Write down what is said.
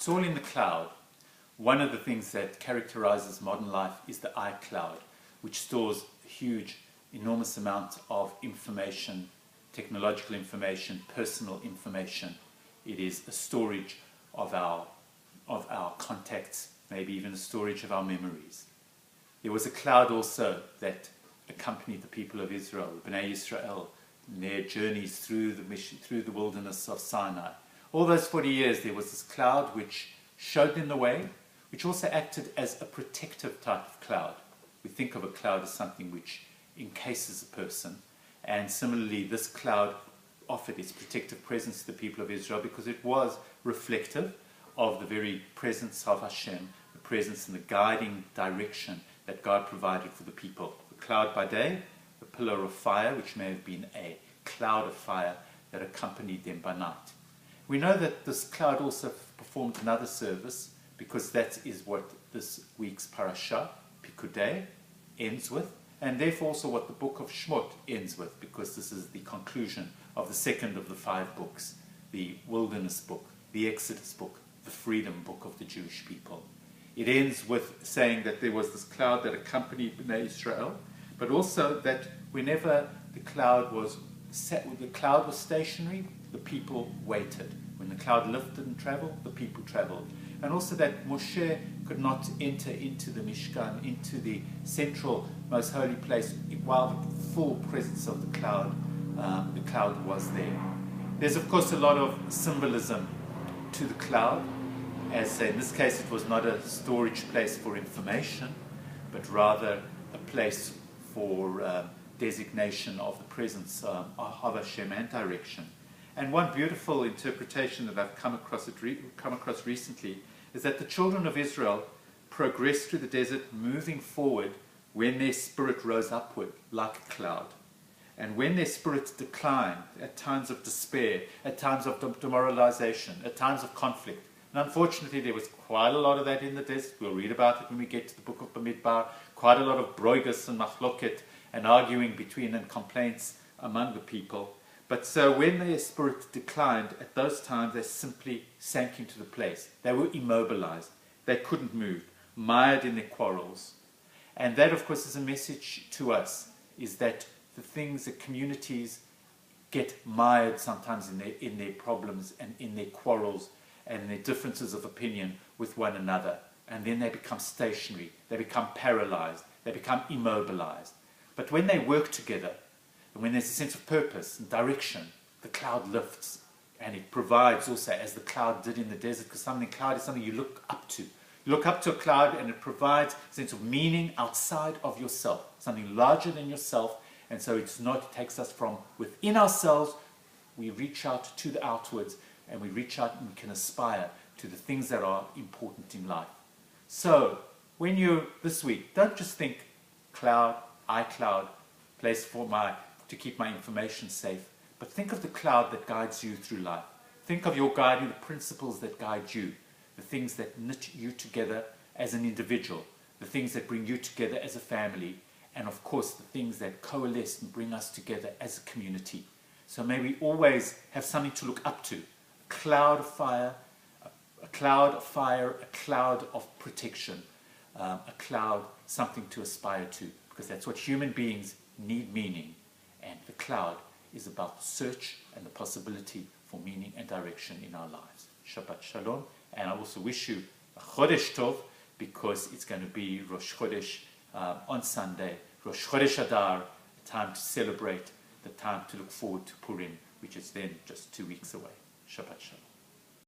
It's all in the cloud. One of the things that characterizes modern life is the iCloud, which stores a huge, enormous amount of information, technological information, personal information. It is a storage of our contacts, maybe even a storage of our memories. There was a cloud also that accompanied the people of Israel, Bnei Israel, in their journeys through the wilderness of Sinai. All those 40 years there was this cloud which showed them the way, which also acted as a protective type of cloud. We think of a cloud as something which encases a person, and similarly this cloud offered its protective presence to the people of Israel because it was reflective of the very presence of Hashem, the presence and the guiding direction that God provided for the people. The cloud by day, the pillar of fire, which may have been a cloud of fire that accompanied them by night. We know that this cloud also performed another service because that is what this week's parasha, Pekudei, ends with, and therefore also what the book of Shmot ends with, because this is the conclusion of the second of the 5 books, the wilderness book, the Exodus book, the freedom book of the Jewish people. It ends with saying that there was this cloud that accompanied Bnei Israel, but also that whenever the cloud was stationary, the people waited. When the cloud lifted and traveled, the people traveled. And also that Moshe could not enter into the Mishkan, into the central, most holy place, while the full presence of the cloud was there. There's of course a lot of symbolism to the cloud, as in this case it was not a storage place for information, but rather a place for designation of the presence of Hashem and direction. And one beautiful interpretation that I've come across recently is that the children of Israel progressed through the desert, moving forward when their spirit rose upward like a cloud. And when their spirit declined, at times of despair, at times of demoralization, at times of conflict. And unfortunately, there was quite a lot of that in the desert. We'll read about it when we get to the book of Bamidbar. Quite a lot of broigus and machloket and arguing between and complaints among the people. But so when their spirit declined, at those times they simply sank into the place. They were immobilized. They couldn't move, mired in their quarrels. And that, of course, is a message to us, is that the things that communities get mired sometimes in their problems and in their quarrels and their differences of opinion with one another. And then they become stationary, they become paralyzed, they become immobilized. But when they work together, and when there's a sense of purpose and direction, the cloud lifts. And it provides also, as the cloud did in the desert, because cloud is something you look up to. You look up to a cloud and it provides a sense of meaning outside of yourself, something larger than yourself. And so it takes us from within ourselves, we reach out to the outwards, and we reach out and we can aspire to the things that are important in life. So, when you, this week, don't just think cloud, iCloud, place to keep my information safe, but think of the cloud that guides you through life. Think of your guiding, the principles that guide you, the things that knit you together as an individual, the things that bring you together as a family, and of course the things that coalesce and bring us together as a community. So may we always have something to look up to, a cloud of fire, a cloud of protection, a cloud, something to aspire to, because that's what human beings need, meaning. And the cloud is about the search and the possibility for meaning and direction in our lives. Shabbat Shalom. And I also wish you a Chodesh Tov, because it's going to be Rosh Chodesh on Sunday, Rosh Chodesh Adar, a time to celebrate, the time to look forward to Purim, which is then just 2 weeks away. Shabbat Shalom.